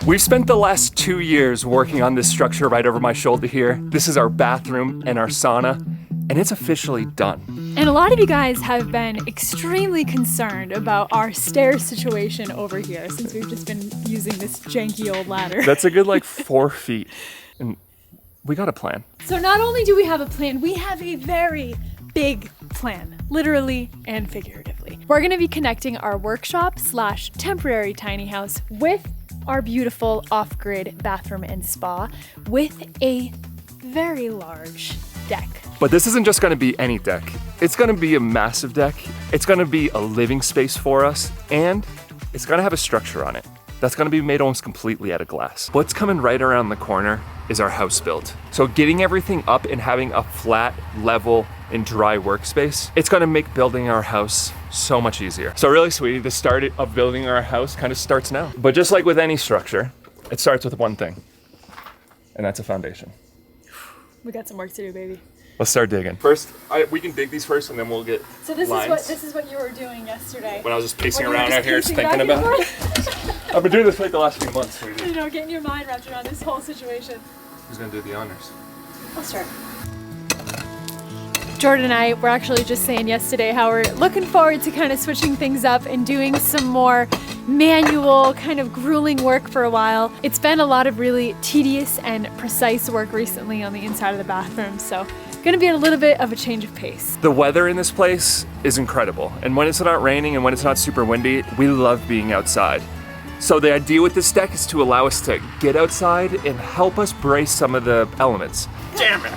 We've spent the last 2 years working on this structure right over my shoulder here. This is our bathroom and our sauna, and it's officially done. And a lot of you guys have been extremely concerned about our stair situation over here since we've just been using this janky old ladder. That's a good like 4 feet, and we got a plan. So not only do we have a plan, we have a very big plan, literally and figuratively. We're gonna be connecting our workshop / temporary tiny house with our beautiful off-grid bathroom and spa with a very large deck. But this isn't just gonna be any deck. It's gonna be a massive deck. It's gonna be a living space for us, and it's gonna have a structure on it that's gonna be made almost completely out of glass. What's coming right around the corner is our house build. So getting everything up and having a flat, level, and dry workspace, it's gonna make building our house so much easier. So really, sweetie, the start of building our house kind of starts now. But just like with any structure, it starts with one thing, and that's a foundation. We got some work to do, baby. Let's start digging. First, we can dig these first, and then we'll get So this lines. is what you were doing yesterday. When I was just pacing When you were around just out here, just pacing thinking back and about it. forth. I've been doing this for like the last few months, sweetie. You know, getting your mind wrapped around this whole situation. Who's gonna do the honors? I'll start. Jordan and I were actually just saying yesterday how we're looking forward to kind of switching things up and doing some more manual, kind of grueling work for a while. It's been a lot of really tedious and precise work recently on the inside of the bathroom, so gonna be a little bit of a change of pace. The weather in this place is incredible, and when it's not raining and when it's not super windy, we love being outside. So the idea with this deck is to allow us to get outside and help us brace some of the elements. Damn it!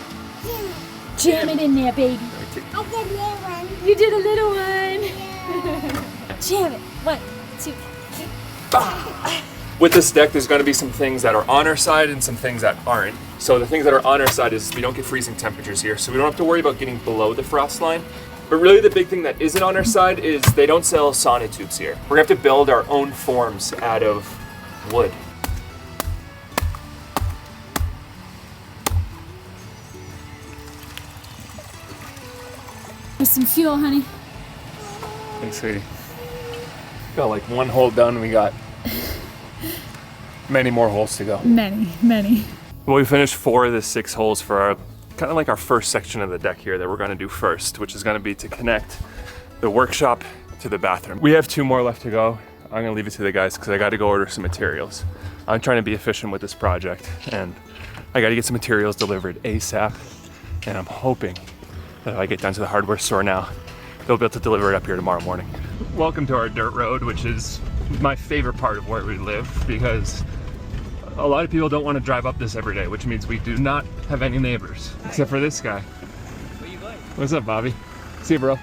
Jam it in there, baby. I did a little one. You did a little one. Yeah. Jam it. 1, 2. With this deck, there's gonna be some things that are on our side and some things that aren't. So the things that are on our side is we don't get freezing temperatures here, so we don't have to worry about getting below the frost line. But really the big thing that isn't on our side is they don't sell sauna tubes here. We're gonna have to build our own forms out of wood. With some fuel, honey. Thanks, sweetie. Got like one hole done, we got many more holes to go. Many. Well, we finished 4 of the 6 holes for our kind of like our first section of the deck here that we're gonna do first, which is gonna be to connect the workshop to the bathroom. We have 2 more left to go. I'm gonna leave it to the guys because I gotta go order some materials. I'm trying to be efficient with this project, and I gotta get some materials delivered ASAP, and I'm hoping that if I get down to the hardware store now, they'll be able to deliver it up here tomorrow morning. Welcome to our dirt road, which is my favorite part of where we live, because a lot of people don't want to drive up this every day, which means we do not have any neighbors, except for this guy. Where you going? What's up, Bobby? See you, bro.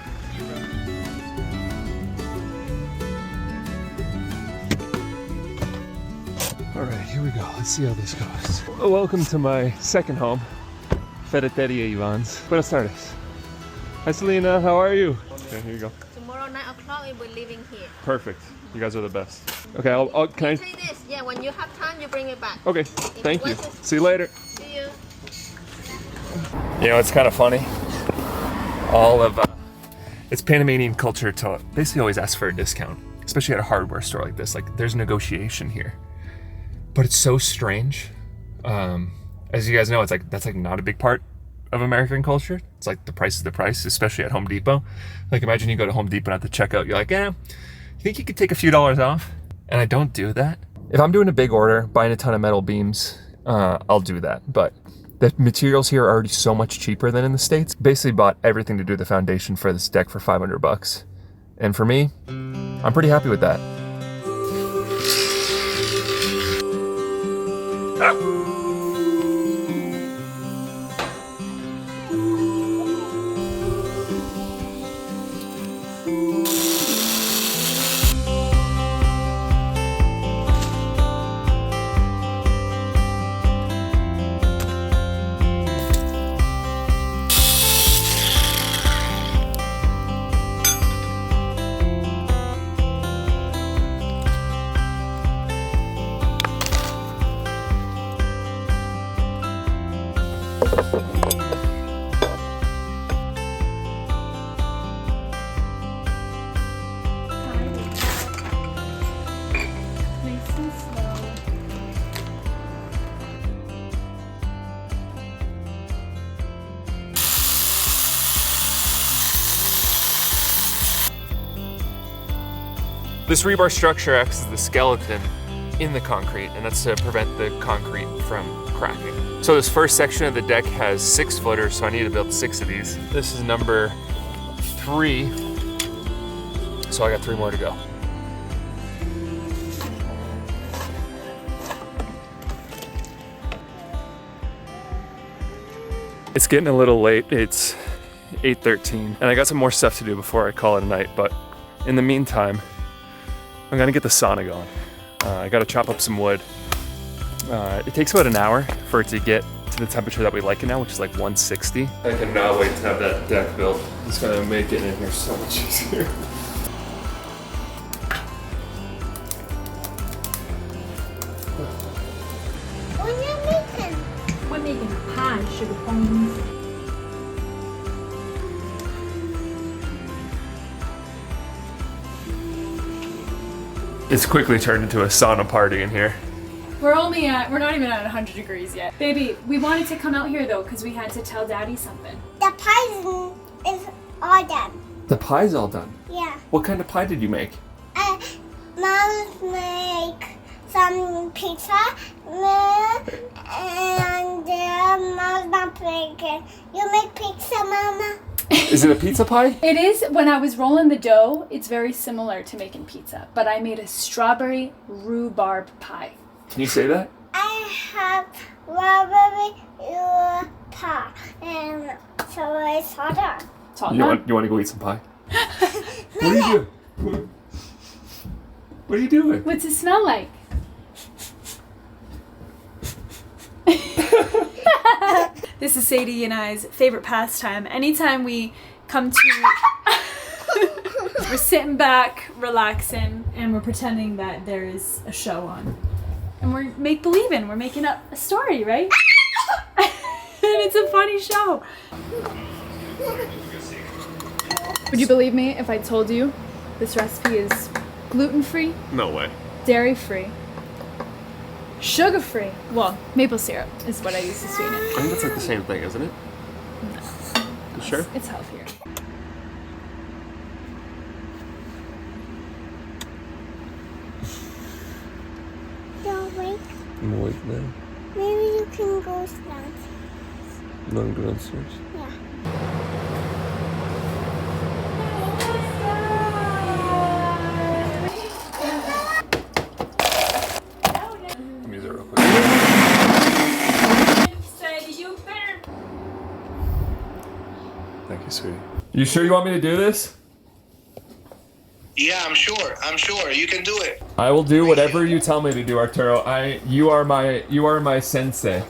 All right, here we go. Let's see how this goes. Welcome to my second home, Ferreteria Ivans. Buenas tardes. Hi, Selena. How are you? Okay, here you go. Tomorrow 9 o'clock we will leaving here. Perfect. You guys are the best. Okay, I'll can I? Take this. Yeah, when you have time, you bring it back. Okay, thank you. See you later. See you. You know, it's kind of funny. All of it's Panamanian culture to basically always ask for a discount, especially at a hardware store like this. Like, there's negotiation here, but it's so strange. As you guys know, it's like that's like not a big part of American culture. It's like the price is the price, especially at Home Depot. Like, imagine you go to Home Depot and at the checkout, you're like, yeah, you think you could take a few dollars off? And I don't do that. If I'm doing a big order, buying a ton of metal beams, I'll do that. But the materials here are already so much cheaper than in the States. Basically bought everything to do the foundation for this deck for $500. And for me, I'm pretty happy with that. This rebar structure acts as the skeleton in the concrete, and that's to prevent the concrete from cracking. So this first section of the deck has 6 footers, so I need to build 6 of these. This is number 3, so I got 3 more to go. It's getting a little late. It's 8:13, and I got some more stuff to do before I call it a night, but in the meantime, I'm gonna get the sauna going. I gotta chop up some wood. It takes about an hour for it to get to the temperature that we like it now, which is like 160. I cannot wait to have that deck built. It's gonna make it in here so much easier. What are you making? We're making a pie, sugar bones. It's quickly turned into a sauna party in here. We're not even at 100 degrees yet. Baby, we wanted to come out here though because we had to tell Daddy something. The pie is all done. The pie's all done. Yeah. What kind of pie did you make? Mom's make some pizza, and Mom's not making. You make pizza, Mama? Is it a pizza pie? It is. When I was rolling the dough, it's very similar to making pizza, but I made a strawberry rhubarb pie. Can you say that? I have strawberry pie, and so it's all done. It's all You done. want to go eat some pie? What are you doing? What are you doing? What's it smell like? This is Sadie and I's favorite pastime. Anytime we come to, we're sitting back, relaxing, and we're pretending that there is a show on. And we're make-believing, we're making up a story, right? And it's a funny show. Would you believe me if I told you this recipe is gluten-free, No way. dairy-free, sugar-free? Well, maple syrup is what I use to sweeten it. I think that's like the same thing, isn't it? No. You sure? It's healthier. Don't wait. I'm awake now. Maybe you can go downstairs. I'm gonna go downstairs. Yeah. Let me use it real quick. Thank you, sweetie. You sure you want me to do this? Yeah, I'm sure. You can do it. I will do whatever you tell me to do, Arturo. You are my sensei.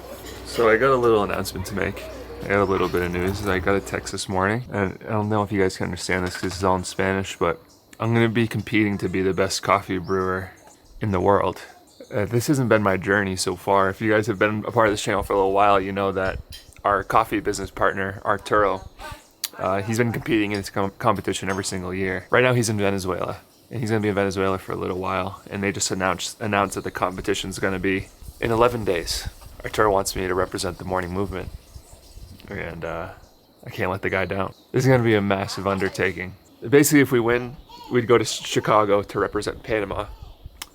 So I got a little announcement to make. I got a little bit of news. I got a text this morning, and I don't know if you guys can understand this because it's all in Spanish, but I'm gonna be competing to be the best coffee brewer in the world. This hasn't been my journey so far. If you guys have been a part of this channel for a little while, you know that our coffee business partner, Arturo, he's been competing in this competition every single year. Right now he's in Venezuela, and he's gonna be in Venezuela for a little while, and they just announced that the competition's gonna be in 11 days. Arturo wants me to represent the morning movement, and I can't let the guy down. This is gonna be a massive undertaking. Basically, if we win, we'd go to Chicago to represent Panama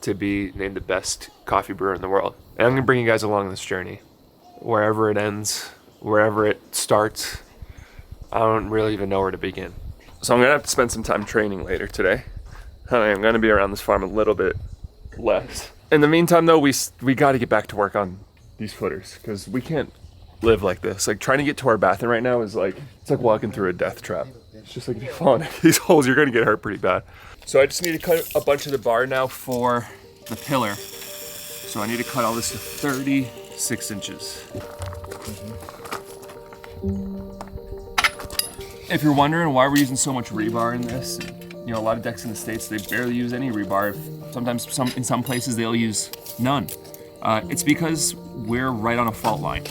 to be named the best coffee brewer in the world. And I'm gonna bring you guys along this journey. Wherever it ends, wherever it starts, I don't really even know where to begin. So I'm gonna have to spend some time training later today. I'm gonna be around this farm a little bit less. In the meantime though, we gotta get back to work on these footers, because we can't live like this. Like, trying to get to our bathroom right now is like, it's like walking through a death trap. It's just like, if you fall into these holes, you're gonna get hurt pretty bad. So I just need to cut a bunch of the bar now for the pillar. So I need to cut all this to 36 inches. If you're wondering why we're using so much rebar in this, you know, a lot of decks in the States, they barely use any rebar. Sometimes in some places they'll use none. It's because we're right on a fault line,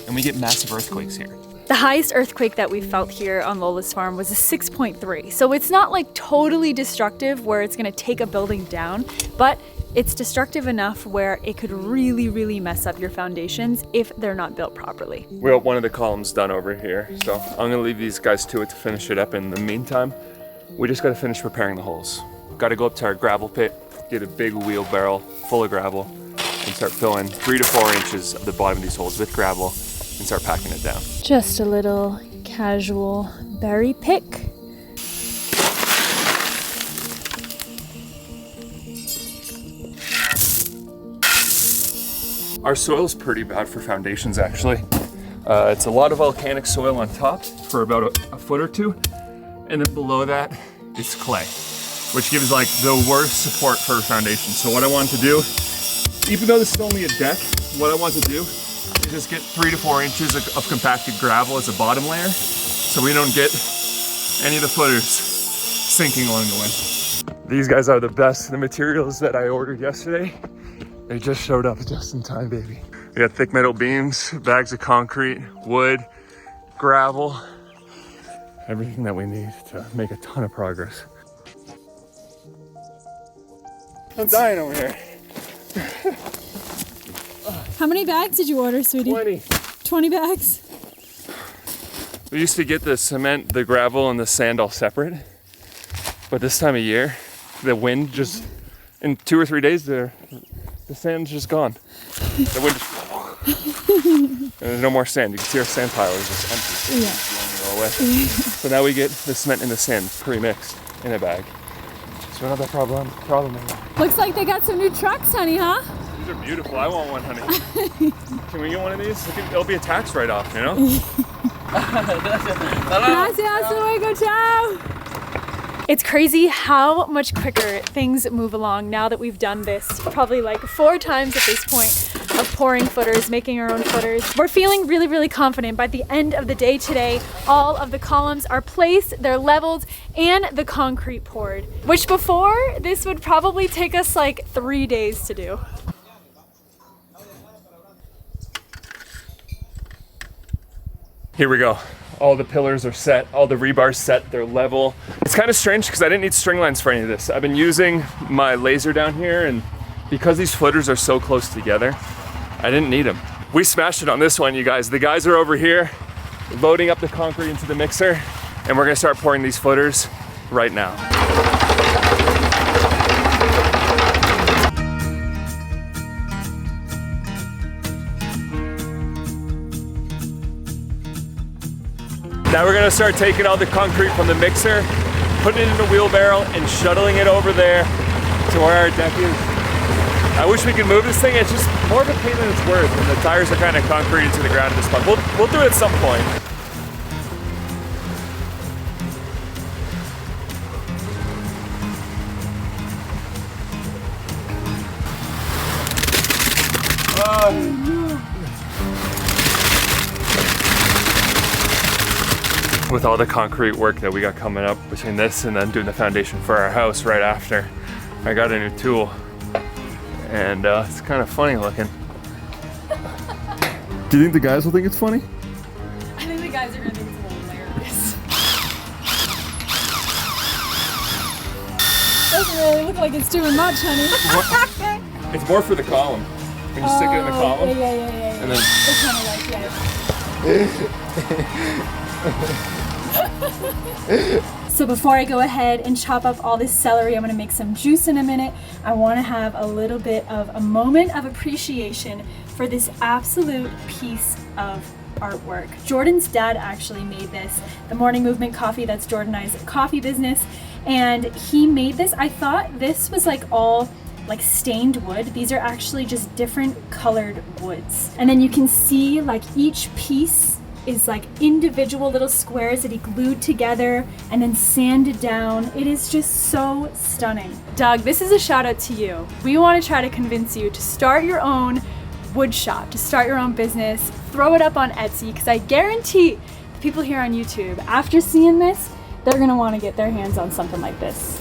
and we get massive earthquakes here. The highest earthquake that we felt here on Lola's farm was a 6.3. So it's not like totally destructive where it's gonna take a building down, but it's destructive enough where it could really, really mess up your foundations if they're not built properly. We got one of the columns done over here, so I'm gonna leave these guys to it to finish it up. In the meantime, we just gotta finish preparing the holes. got to go up to our gravel pit, get a big wheelbarrow full of gravel, and start filling 3 to 4 inches of the bottom of these holes with gravel and start packing it down. Just a little casual berry pick. Our soil's pretty bad for foundations, actually. It's a lot of volcanic soil on top for about a foot or 2, and then below that it's clay, which gives like the worst support for a foundation. So what I want to do, even though this is only a deck, what I want to do is just get 3 to 4 inches of compacted gravel as a bottom layer, so we don't get any of the footers sinking along the way. These guys are the best. The materials that I ordered yesterday, they just showed up just in time, baby. We got thick metal beams, bags of concrete, wood, gravel, everything that we need to make a ton of progress. I'm dying over here. How many bags did you order, sweetie? 20. 20 bags? We used to get the cement, the gravel, and the sand all separate. But this time of year, the wind just, in 2 or 3 days, the sand's just gone. The wind just, and there's no more sand. You can see our sand pile is just empty. Yeah. It's blowing it all away. So now we get the cement and the sand pre-mixed in a bag. So we don't have that problem anymore. Looks like they got some new trucks, honey, huh? These are beautiful. I want one, honey. Can we get one of these? It'll be a tax write-off, you know? Gracias, luego, ciao. It's crazy how much quicker things move along now that we've done this probably like 4 times at this point of pouring footers, making our own footers. We're feeling really, really confident by the end of the day today. All of the columns are placed, they're leveled, and the concrete poured, which before this would probably take us like 3 days to do. Here we go. All the pillars are set, all the rebar's set, they're level. It's kind of strange because I didn't need string lines for any of this. I've been using my laser down here, and because these footers are so close together, I didn't need them. We smashed it on this one, you guys. The guys are over here loading up the concrete into the mixer, and we're gonna start pouring these footers right now. Now we're gonna start taking all the concrete from the mixer, putting it in a wheelbarrow and shuttling it over there to where our deck is. I wish we could move this thing. It's just more of a pain than it's worth, and the tires are kind of concreted to the ground at this point. We'll do it at some point. With all the concrete work that we got coming up between this and then doing the foundation for our house right after, I got a new tool, and it's kind of funny looking. Do you think the guys will think it's funny? I think the guys are gonna think it's hilarious. Doesn't really look like it's doing much, honey. It's more for the column. When you stick it in the column, Yeah. and then It's kind of like, So before I go ahead and chop up all this celery, I'm gonna make some juice in a minute. I wanna have a little bit of a moment of appreciation for this absolute piece of artwork. Jordan's dad actually made this, the Morning Movement Coffee, that's Jordan and I's coffee business, and he made this. I thought this was like all like stained wood. These are actually just different colored woods. And then you can see like each piece is like individual little squares that he glued together and then sanded down. It is just so stunning. Doug, this is a shout out to you. We want to try to convince you to start your own wood shop, to start your own business, throw it up on Etsy, because I guarantee the people here on YouTube, after seeing this, they're gonna want to get their hands on something like this.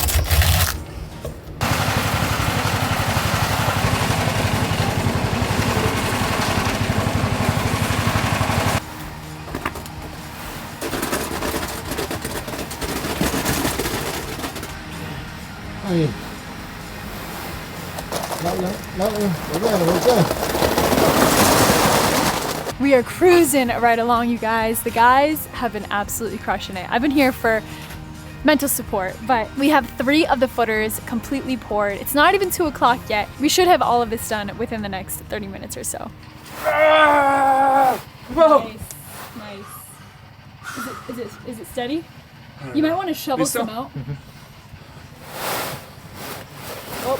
We are cruising right along, you guys. The guys have been absolutely crushing it. I've been here for mental support. But we have 3 of the footers completely poured. It's not even 2 o'clock yet. We should have all of this done within the next 30 minutes or so. Whoa! Nice. Is it steady? You might want to shovel some out. Oh.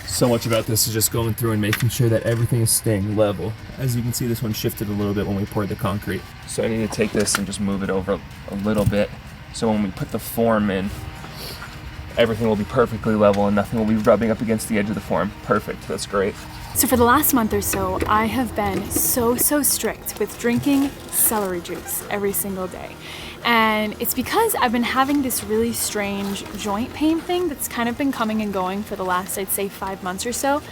So much about this is just going through and making sure that everything is staying level. As you can see, this one shifted a little bit when we poured the concrete. So I need to take this and just move it over a little bit. So when we put the form in, everything will be perfectly level and nothing will be rubbing up against the edge of the form. Perfect, that's great. So for the last month or so, I have been so strict with drinking celery juice every single day. And it's because I've been having this really strange joint pain thing that's kind of been coming and going for the last, I'd say, 5 months or so.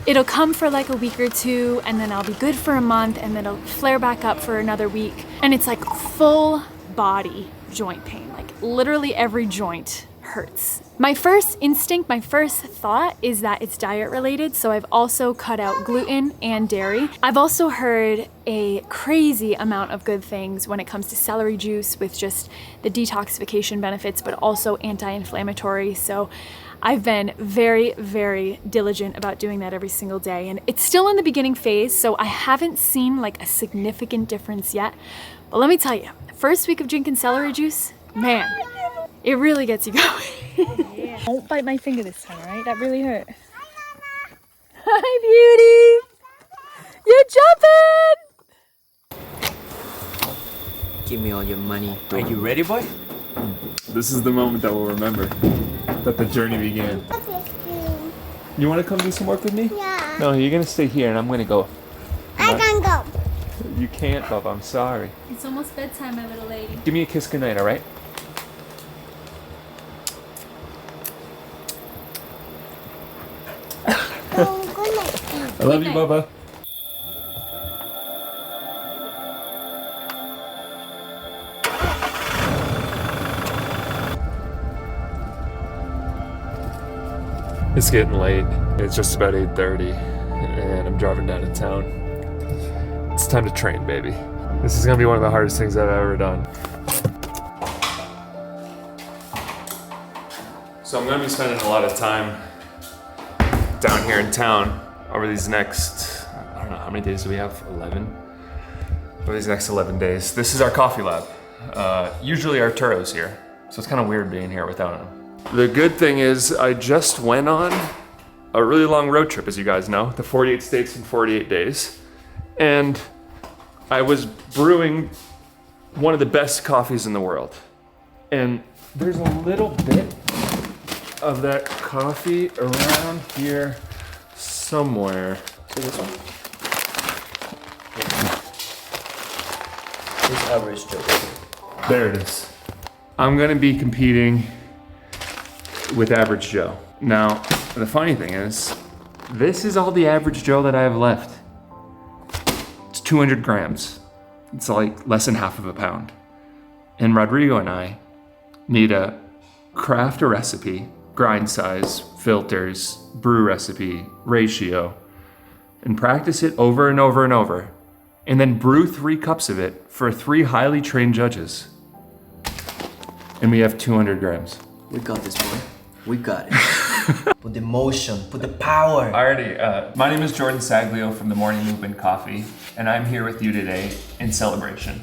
It'll come for like a week or 2, and then I'll be good for a month, and then it'll flare back up for another week. And it's like full body joint pain, like literally every joint hurts. My first instinct, my first thought is that it's diet related, so I've also cut out gluten and dairy. I've also heard a crazy amount of good things when it comes to celery juice with just the detoxification benefits, but also anti-inflammatory. So I've been very diligent about doing that every single day, and it's still in the beginning phase, so I haven't seen like a significant difference yet. But let me tell you, first week of drinking celery juice, man, it really gets you going. Don't bite my finger this time, alright? That really hurt. Hi, beauty! You're jumping! Give me all your money. Are you ready, boy? This is the moment that we'll remember, that the journey began. You want to come do some work with me? Yeah. No, you're going to stay here and I'm going to go. I can go. You can't, Bubba, I'm sorry. It's almost bedtime, my little lady. Give me a kiss goodnight, alright? Oh, goodness. I love you, Bubba. It's getting late. It's just about 8:30 and I'm driving down to town. It's time to train, baby. This is gonna be one of the hardest things I've ever done. So I'm gonna be spending a lot of time down here in town over these next, I don't know, how many days do we have? 11? Over these next 11 days. This is our coffee lab. Usually Arturo's here, so it's kind of weird being here without him. The good thing is I just went on a really long road trip, as you guys know, the 48 states in 48 days. And I was brewing one of the best coffees in the world. And there's a little bit of that coffee around here somewhere. See this one? This average Joe. There it is. I'm gonna be competing with Average Joe. Now, the funny thing is, this is all the Average Joe that I have left. It's 200 grams. It's like less than half of a pound. And Rodrigo and I need to craft a recipe, grind size, filters, brew recipe, ratio, and practice it over and over and over, and then brew 3 cups of it for 3 highly trained judges. And we have 200 grams. We got this, boy. We got it. Put the motion, put the power. Alrighty, my name is Jordan Saglio from the Morning Movement Coffee, and I'm here with you today in celebration.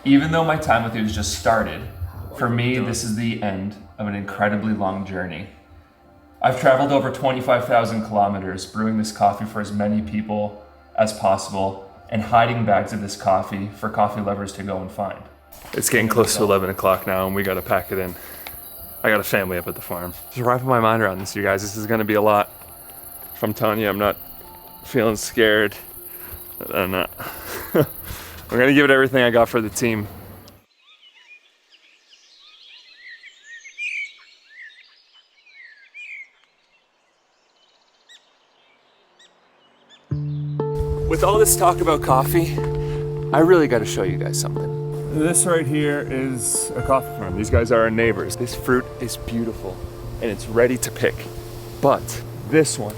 Even though my time with you has just started, for me, this is the end of an incredibly long journey. I've traveled over 25,000 kilometers brewing this coffee for as many people as possible and hiding bags of this coffee for coffee lovers to go and find. It's getting close to 11 o'clock now and we gotta pack it in. I got a family up at the farm. Just wrapping my mind around this, you guys. This is gonna be a lot. If I'm telling you, I'm not feeling scared. I'm not. I'm gonna give it everything I got for the team. With all this talk about coffee, I really gotta show you guys something. This right here is a coffee farm. These guys are our neighbors. This fruit is beautiful and it's ready to pick. But this one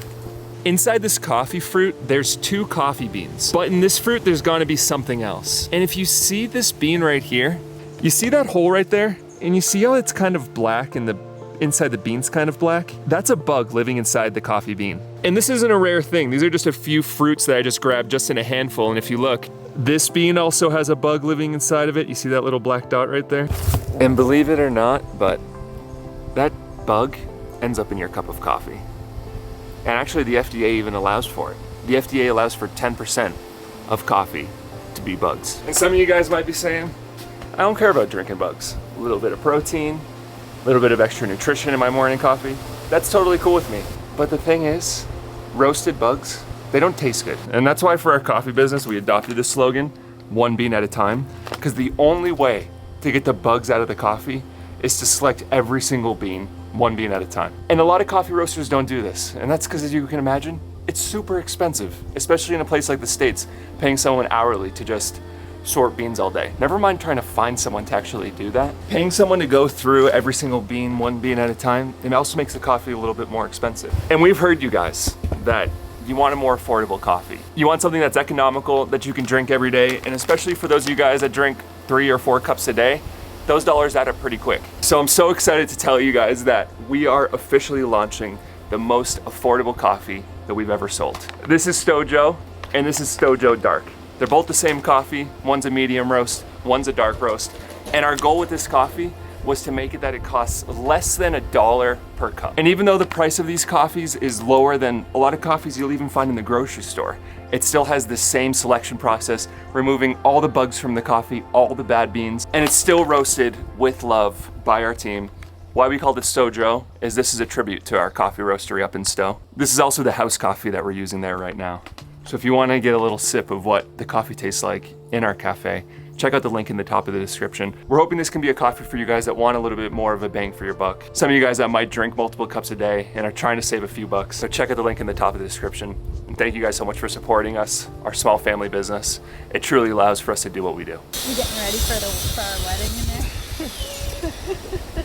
Inside this coffee fruit, there's 2 coffee beans. But in this fruit, there's gonna be something else. And if you see this bean right here, you see that hole right there? And you see how it's kind of black and the inside the bean's kind of black? That's a bug living inside the coffee bean. And this isn't a rare thing. These are just a few fruits that I just grabbed just in a handful. And if you look, this bean also has a bug living inside of it. You see that little black dot right there? And believe it or not, but that bug ends up in your cup of coffee. And actually the FDA even allows for it. The FDA allows for 10% of coffee to be bugs. And some of you guys might be saying, I don't care about drinking bugs. A little bit of protein, a little bit of extra nutrition in my morning coffee. That's totally cool with me. But the thing is, roasted bugs, they don't taste good. And that's why for our coffee business, we adopted this slogan, 1 bean at a time, because the only way to get the bugs out of the coffee is to select every single bean, 1 bean at a time. And a lot of coffee roasters don't do this. And that's because, as you can imagine, it's super expensive, especially in a place like the States, paying someone hourly to just sort beans all day. Never mind trying to find someone to actually do that. Paying someone to go through every single bean, 1 bean at a time, it also makes the coffee a little bit more expensive. And we've heard you guys that you want a more affordable coffee. You want something that's economical, that you can drink every day, and especially for those of you guys that drink 3 or 4 cups a day, those dollars add up pretty quick. So I'm so excited to tell you guys that we are officially launching the most affordable coffee that we've ever sold. This is Shoutout, and this is Shoutout Dark. They're both the same coffee. One's a medium roast, one's a dark roast. And our goal with this coffee was to make it that it costs less than $1 per cup. And even though the price of these coffees is lower than a lot of coffees you'll even find in the grocery store, it still has the same selection process, removing all the bugs from the coffee, all the bad beans, and it's still roasted with love by our team. Why we called it Shoutout is this is a tribute to our coffee roastery up in Stowe. This is also the house coffee that we're using there right now. So if you want to get a little sip of what the coffee tastes like in our cafe, check out the link in the top of the description. We're hoping this can be a coffee for you guys that want a little bit more of a bang for your buck. Some of you guys that might drink multiple cups a day and are trying to save a few bucks. So check out the link in the top of the description. And thank you guys so much for supporting us, our small family business. It truly allows for us to do what we do. You getting ready for our wedding in there?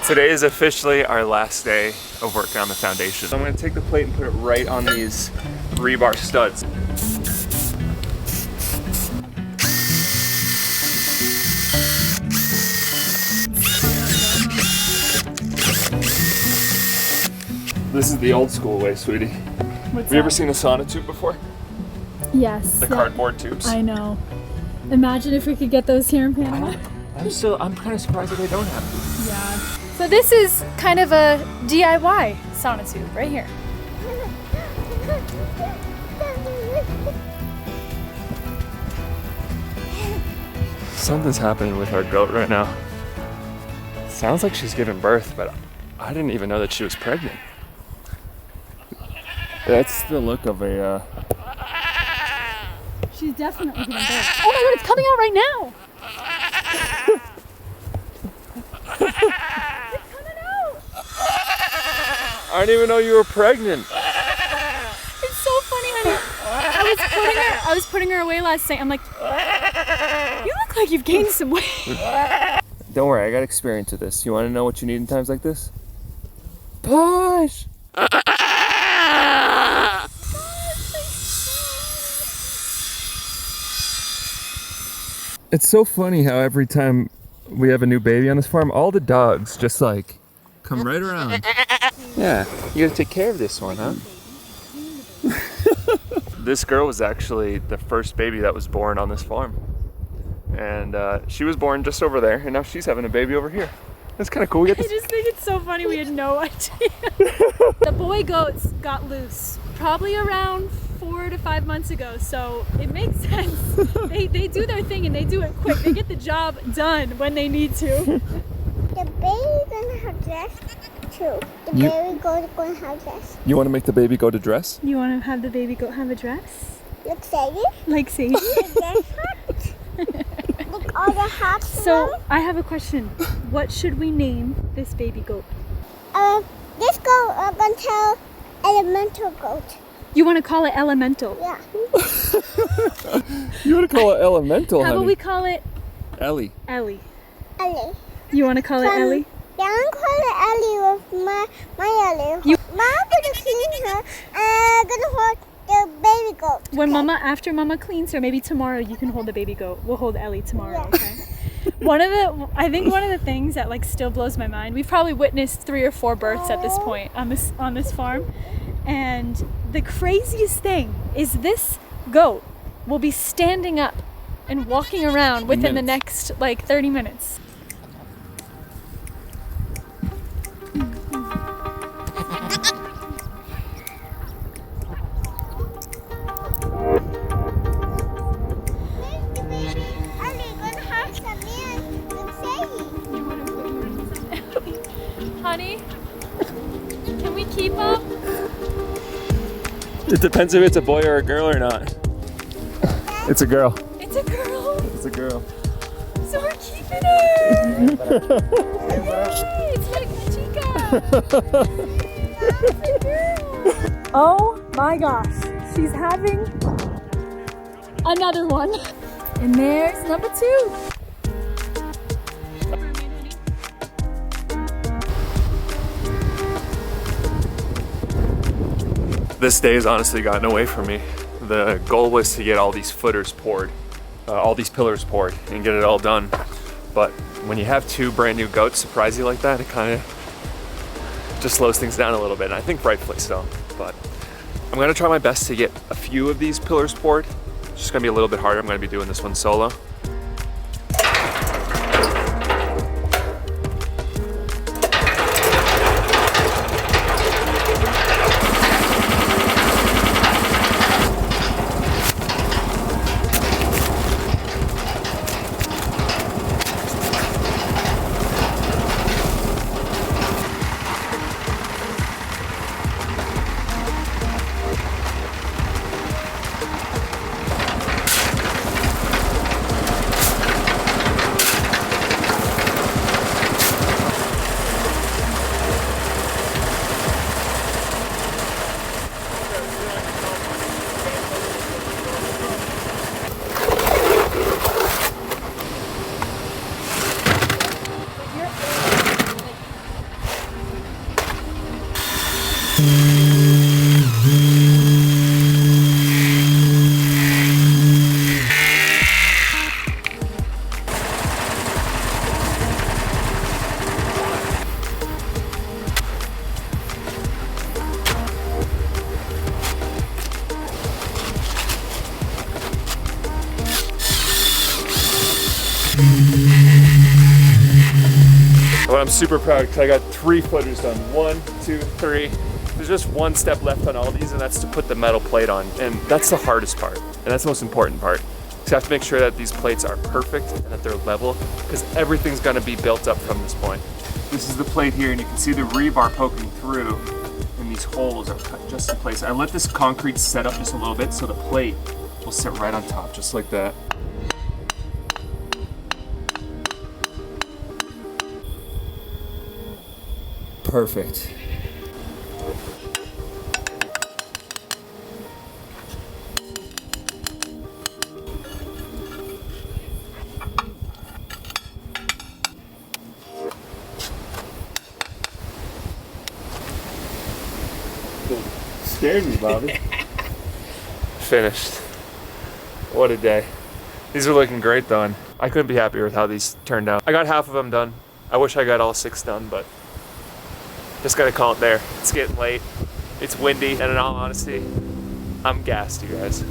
Today is officially our last day of working on the foundation. So I'm gonna take the plate and put it right on these rebar studs. This is the old school way, sweetie. Have you ever seen a sauna tube before? Yes. The cardboard tubes? I know. Imagine if we could get those here in Panama. I'm kind of surprised that they don't have them. Yeah. So this is kind of a DIY sauna tube right here. Something's happening with our goat right now. Sounds like she's giving birth, but I didn't even know that she was pregnant. That's the look of a... She's definitely giving birth. Oh my god, it's coming out right now! It's coming out! I didn't even know you were pregnant. It's so funny, honey. I was putting her away last night. I'm like, you look like you've gained some weight. Don't worry, I got experience with this. You want to know what you need in times like this? Push! It's so funny how every time we have a new baby on this farm, all the dogs just like come right around. Yeah, you gotta take care of this one, huh? This girl was actually the first baby that was born on this farm. And she was born just over there, and now she's having a baby over here. That's kind of cool. I just think it's so funny. We had no idea. The boy goats got loose probably around 4 to 5 months ago, so it makes sense. They do their thing and they do it quick. They get the job done when they need to. The baby's gonna have dress too. The baby goat gonna have dress. You want to make the baby go to dress? You want to have the baby goat have a dress? Look, Sadie. Like Sadie? The dress hat. Look, all the hats. So I have a question. What should we name this baby goat? This goat I'm gonna tell elemental goat. You want to call it Elemental? Yeah. You want to call it Elemental, How honey? about we call it Ellie. Ellie? Ellie. You want to call it Ellie? Yeah, I'm calling Ellie with my Ellie. My gonna clean her and gonna hold the baby goat. When after Mama cleans her, maybe tomorrow you can hold the baby goat. We'll hold Ellie tomorrow, Yeah. okay? I think one of the things that like still blows my mind. We've probably witnessed 3 or 4 births at this point on this farm, and the craziest thing is this goat will be standing up and walking around within the next like 30 minutes. Honey, can we keep up? It depends if it's a boy or a girl or not. It's a girl. It's a girl. It's a girl. So we're keeping her. Yay, it's like Chica. Oh my gosh, she's having another one. And there's number 2. This day has honestly gotten away from me. The goal was to get all these footers poured, all these pillars poured, and get it all done. But when you have 2 brand new goats surprise you like that, it kind of just slows things down a little bit, and I think rightfully so. But I'm gonna try my best to get a few of these pillars poured. It's just gonna be a little bit harder. I'm gonna be doing this one solo. Well, I'm super proud because I got 3 footers done. 1, 2, 3. There's just one step left on all these, and that's to put the metal plate on. And that's the hardest part, and that's the most important part. So you have to make sure that these plates are perfect and that they're level, because everything's gonna be built up from this point. This is the plate here, and you can see the rebar poking through, and these holes are cut just in place. I let this concrete set up just a little bit so the plate will sit right on top, just like that. Perfect. Scared me, Bobby. Finished. What a day. These are looking great though, and I couldn't be happier with how these turned out. I got half of them done. I wish I got all 6 done, but just gotta call it there. It's getting late, it's windy, and in all honesty, I'm gassed, you guys.